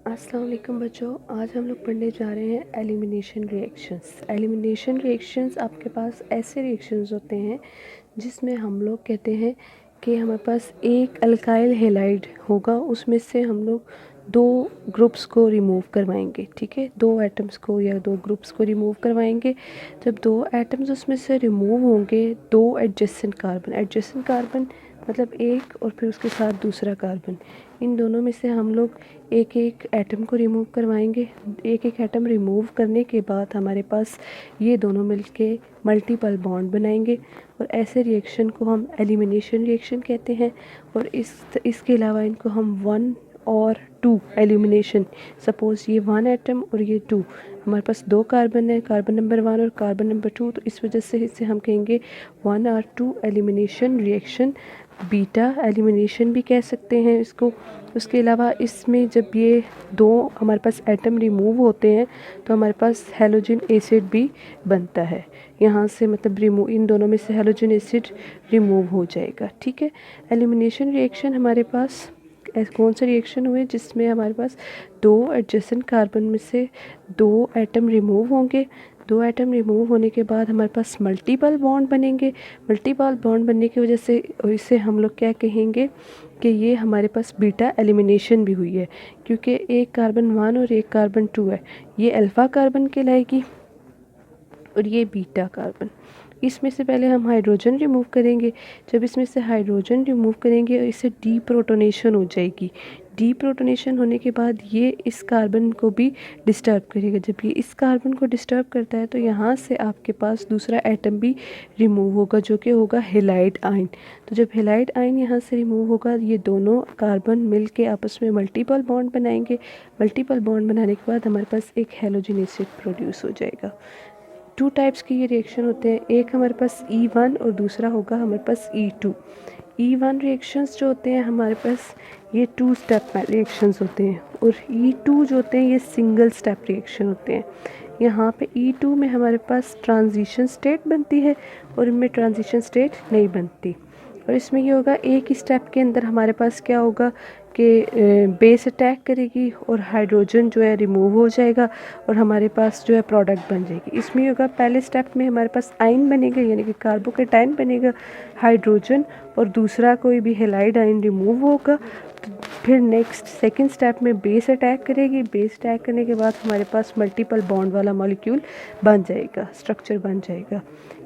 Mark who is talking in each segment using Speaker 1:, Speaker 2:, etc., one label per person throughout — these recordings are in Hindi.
Speaker 1: अस्सलाम वालेकुम बच्चों, आज हम लोग पढ़ने जा रहे हैं एलिमिनेशन रिएक्शंस। एलिमिनेशन रिएक्शंस आपके पास ऐसे रिएक्शंस होते हैं जिसमें हम लोग कहते हैं कि हमारे पास एक अल्काइल हैलाइड होगा, उसमें से हम लोग दो ग्रुप्स को रिमूव करवाएंगे। ठीक है, दो एटम्स को या दो ग्रुप्स को रिमूव करवाएंगे। जब दो एटम्स उसमें से रिमूव होंगे, दो एडजेसेंट कार्बन मतलब एक और फिर उसके साथ दूसरा कार्बन, इन दोनों में से हम लोग एक एक एटम को रिमूव करवाएंगे। एक एक एटम रिमूव करने के बाद हमारे पास ये दोनों मिलके मल्टीपल बॉन्ड बनाएंगे और ऐसे रिएक्शन को हम एलिमिनेशन रिएक्शन कहते हैं। और इसके अलावा इनको हम 1 और 2 एलिमिनेशन, सपोज़ ये 1 एटम और ये 2, हमारे पास दो कार्बन है, कार्बन नंबर 1 और कार्बन नंबर 2, तो इस वजह से इसे हम कहेंगे 1 और 2 एलिमिनेशन रिएक्शन, बीटा एलिमिनेशन भी कह सकते हैं इसको। उसके अलावा इसमें जब ये दो हमारे पास एटम रिमूव होते हैं तो हमारे पास हैलोजन एसिड भी बनता है। यहाँ से मतलब इन दोनों में से हैलोजन एसिड रिमूव हो जाएगा। ठीक है, एलिमिनेशन रिएक्शन हमारे पास कौन से रिएक्शन हुए जिसमें हमारे पास दो एडजेसेंट कार्बन में से दो एटम रिमूव होंगे। दो एटम रिमूव होने के बाद हमारे पास मल्टीपल बॉन्ड बनेंगे। मल्टीपल बॉन्ड बनने की वजह से इसे हम लोग क्या कहेंगे कि ये हमारे पास बीटा एलिमिनेशन भी हुई है, क्योंकि एक कार्बन 1 और एक कार्बन 2 है, ये अल्फ़ा कार्बन कहलाएगी और ये बीटा कार्बन। इसमें से पहले हम हाइड्रोजन रिमूव करेंगे। जब इसमें से हाइड्रोजन रिमूव करेंगे इससे डीप्रोटोनेशन हो जाएगी। डीप्रोटोनेशन होने के बाद ये इस कार्बन को भी डिस्टर्ब करेगा। जब ये इस कार्बन को डिस्टर्ब करता है तो यहाँ से आपके पास दूसरा एटम भी रिमूव होगा जो कि होगा हेलाइड आयन। तो जब हेलाइड आयन यहाँ से रिमूव होगा, ये दोनों कार्बन मिल के आपस में मल्टीपल बॉन्ड बनाएंगे। मल्टीपल बॉन्ड बनाने के बाद हमारे पास एक हैलोजन एसिड प्रोड्यूस हो जाएगा। 2 टाइप्स के ये रिएक्शन होते हैं, एक हमारे पास E1 और दूसरा होगा हमारे पास E2। E1 रिएक्शंस जो होते हैं हमारे पास ये 2 स्टेप रिएक्शंस होते हैं और E2 जो होते हैं ये सिंगल स्टेप रिएक्शन होते हैं। यहाँ पे E2 में हमारे पास ट्रांजिशन स्टेट बनती है और इनमें ट्रांजिशन स्टेट नहीं बनती। और इसमें ये होगा, एक ही स्टेप के अंदर हमारे पास क्या होगा कि बेस अटैक करेगी और हाइड्रोजन जो है रिमूव हो जाएगा और हमारे पास जो है प्रोडक्ट बन जाएगी। इसमें ये होगा, पहले स्टेप में हमारे पास आयन बनेगा यानी कि कार्बोकेटाइन बनेगा हाइड्रोजन, और दूसरा कोई भी हेलाइड आयन रिमूव होगा। तो फिर नेक्स्ट सेकंड स्टेप में बेस अटैक करेगी। बेस अटैक करने के बाद हमारे पास मल्टीपल बॉन्ड वाला मॉलिक्यूल बन जाएगा, स्ट्रक्चर बन जाएगा।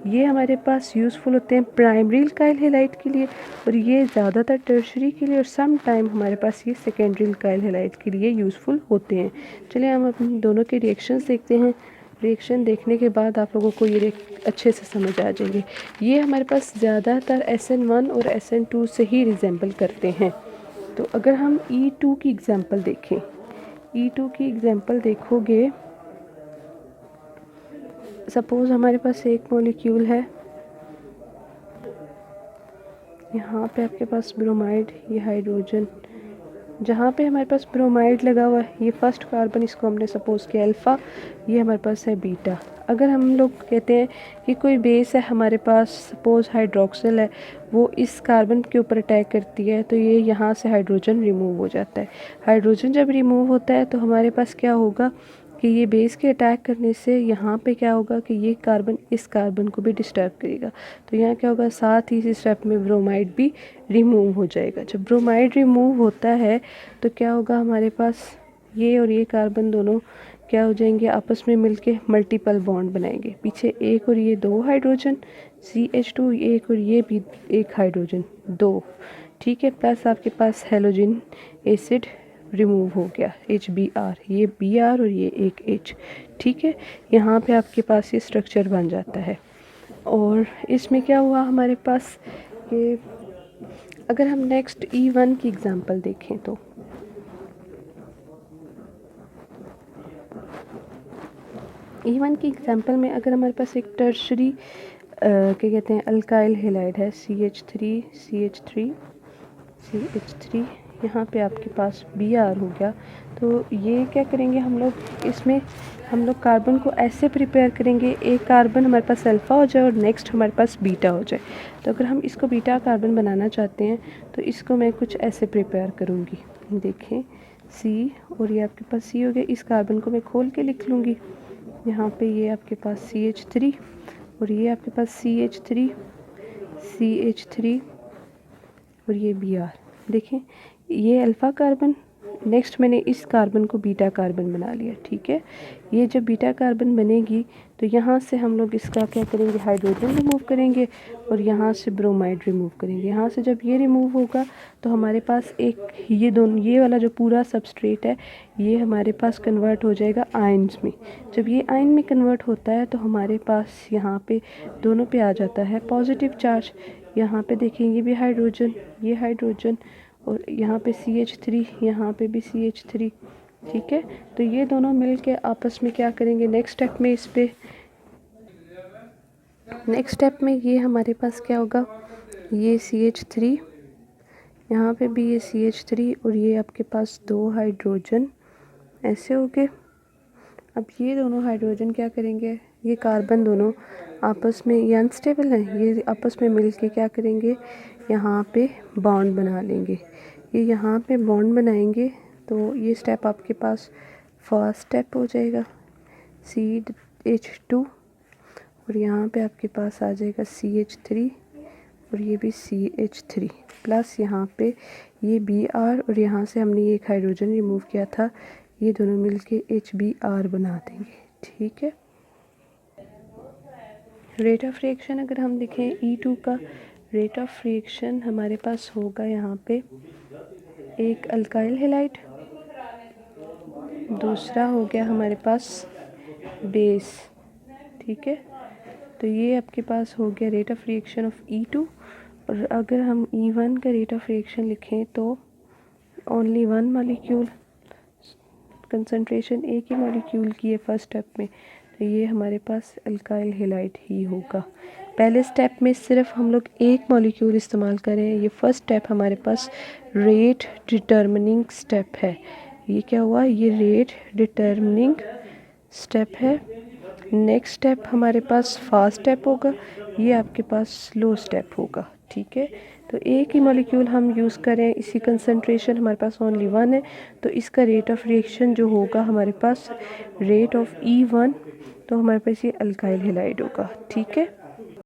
Speaker 1: ये हमारे पास यूज़फुल होते हैं प्राइमरी अल्काइल हैलाइड के लिए और ये ज़्यादातर टर्शरी के लिए, और सम टाइम हमारे पास ये सेकेंडरी अल्काइल हैलाइड के लिए यूज़फुल होते हैं। चलिए हम अपने दोनों के रिएक्शंस देखते हैं। रिएक्शन देखने के बाद आप लोगों को ये अच्छे से समझ आ जाएंगे। ये हमारे पास ज़्यादातर SN1 और SN2 से ही रिजेंबल करते हैं। तो अगर हम E2 की एग्जांपल देखें, E2 की एग्जांपल देखोगे, सपोज़ हमारे पास एक मॉलिक्यूल है, यहाँ पे आपके पास ब्रोमाइड, ये हाइड्रोजन, जहाँ पे हमारे पास ब्रोमाइड लगा हुआ है ये फर्स्ट कार्बन, इसको हमने सपोज़ किया अल्फ़ा, ये हमारे पास है बीटा। अगर हम लोग कहते हैं कि कोई बेस है हमारे पास, सपोज़ हाइड्रोक्सिल है, वो इस कार्बन के ऊपर अटैक करती है तो ये यहाँ से हाइड्रोजन रिमूव हो जाता है। हाइड्रोजन जब रिमूव होता है तो हमारे पास क्या होगा कि ये बेस के अटैक करने से यहाँ पे क्या होगा कि ये कार्बन इस कार्बन को भी डिस्टर्ब करेगा। तो यहाँ क्या होगा, साथ ही इसी स्टेप में ब्रोमाइड भी रिमूव हो जाएगा। जब ब्रोमाइड रिमूव होता है तो क्या होगा, हमारे पास ये और ये कार्बन दोनों क्या हो जाएंगे, आपस में मिलके मल्टीपल बॉन्ड बनाएंगे। पीछे एक और ये दो हाइड्रोजन CH2, एक और ये भी एक हाइड्रोजन, दो, ठीक है, प्लस आपके पास हैलोजन एसिड रिमूव हो गया HBr, ये Br और ये एक H, ठीक है। यहाँ पे आपके पास ये स्ट्रक्चर बन जाता है। और इसमें क्या हुआ हमारे पास कि अगर हम नेक्स्ट E1 की एग्जांपल देखें तो E1 की एग्जांपल में अगर हमारे पास एक टर्शरी क्या कहते हैं अल्काइल हैलाइड है, CH3 CH3 CH3, यहाँ पे आपके पास Br हो गया। तो ये क्या करेंगे हम लोग, इसमें हम लोग कार्बन को ऐसे प्रिपेयर करेंगे, एक कार्बन हमारे पास अल्फ़ा हो जाए और नेक्स्ट हमारे पास बीटा हो जाए। तो अगर हम इसको बीटा कार्बन बनाना चाहते हैं तो इसको मैं कुछ ऐसे प्रिपेयर करूँगी। देखें, सी, और ये आपके पास सी हो गया। इस कार्बन को मैं खोल के लिख लूँगी। यहाँ पे ये आपके पास CH3 और ये आपके पास CH3 CH3 और ये Br। देखें ये अल्फ़ा कार्बन, नेक्स्ट मैंने इस कार्बन को बीटा कार्बन बना लिया। ठीक है, ये जब बीटा कार्बन बनेगी तो यहाँ से हम लोग इसका क्या करेंगे, हाइड्रोजन रिमूव करेंगे और यहाँ से ब्रोमाइड रिमूव करेंगे। यहाँ से जब ये रिमूव होगा तो हमारे पास एक ये वाला जो पूरा सबस्ट्रेट है ये हमारे पास कन्वर्ट हो जाएगा आयन्स में। जब ये आयन में कन्वर्ट होता है तो हमारे पास यहाँ पे दोनों पे आ जाता है पॉजिटिव चार्ज। यहाँ पे देखेंगे भी हाइड्रोजन, ये हाइड्रोजन, और यहाँ पे CH3, यहाँ पे भी CH3। ठीक है, तो ये दोनों मिल के आपस में क्या करेंगे नेक्स्ट स्टेप में, नेक्स्ट स्टेप में ये हमारे पास क्या होगा, ये CH3, यहाँ पे भी ये CH3 और ये आपके पास 2 हाइड्रोजन ऐसे हो गए। अब ये दोनों हाइड्रोजन क्या करेंगे, ये कार्बन दोनों आपस में, ये अनस्टेबल हैं, ये आपस में मिल के क्या करेंगे, यहाँ पे बॉन्ड बना लेंगे। ये यहाँ पे बॉन्ड बनाएंगे तो ये स्टेप आपके पास फर्स्ट स्टेप हो जाएगा, CH2 और यहाँ पे आपके पास आ जाएगा CH3 और ये भी CH3 प्लस यहाँ पे ये Br और यहाँ से हमने ये एक हाइड्रोजन रिमूव किया था, ये दोनों मिलके HBr बना देंगे। ठीक है, रेट ऑफ रिएक्शन अगर हम देखें E2 का रेट ऑफ रिएक्शन हमारे पास होगा यहाँ पे एक अल्काइल हैलाइड, दूसरा हो गया हमारे पास बेस। ठीक है, तो ये आपके पास हो गया rate of reaction of E2। और अगर हम E1 का रेट ऑफ रिएक्शन लिखें तो ओनली 1 मॉलिक्यूल, कंसंट्रेशन एक ही मॉलिक्यूल की है फर्स्ट स्टेप में, तो ये हमारे पास अल्काइल हैलाइड ही होगा। पहले स्टेप में सिर्फ हम लोग एक मॉलिक्यूल इस्तेमाल कर रहे हैं, ये फर्स्ट स्टेप हमारे पास रेट डिटर्मिनिंग स्टेप है। ये क्या हुआ, ये रेट डिटर्मिनिंग स्टेप है। नेक्स्ट स्टेप हमारे पास फास्ट स्टेप होगा, ये आपके पास स्लो स्टेप होगा। ठीक है, तो एक ही मॉलिक्यूल हम यूज़ करें, इसी कंसंट्रेशन हमारे पास ओनली 1 है, तो इसका रेट ऑफ रिएक्शन जो होगा हमारे पास रेट ऑफ E1, तो हमारे पास ये अल्काइल हैलाइड होगा। ठीक है।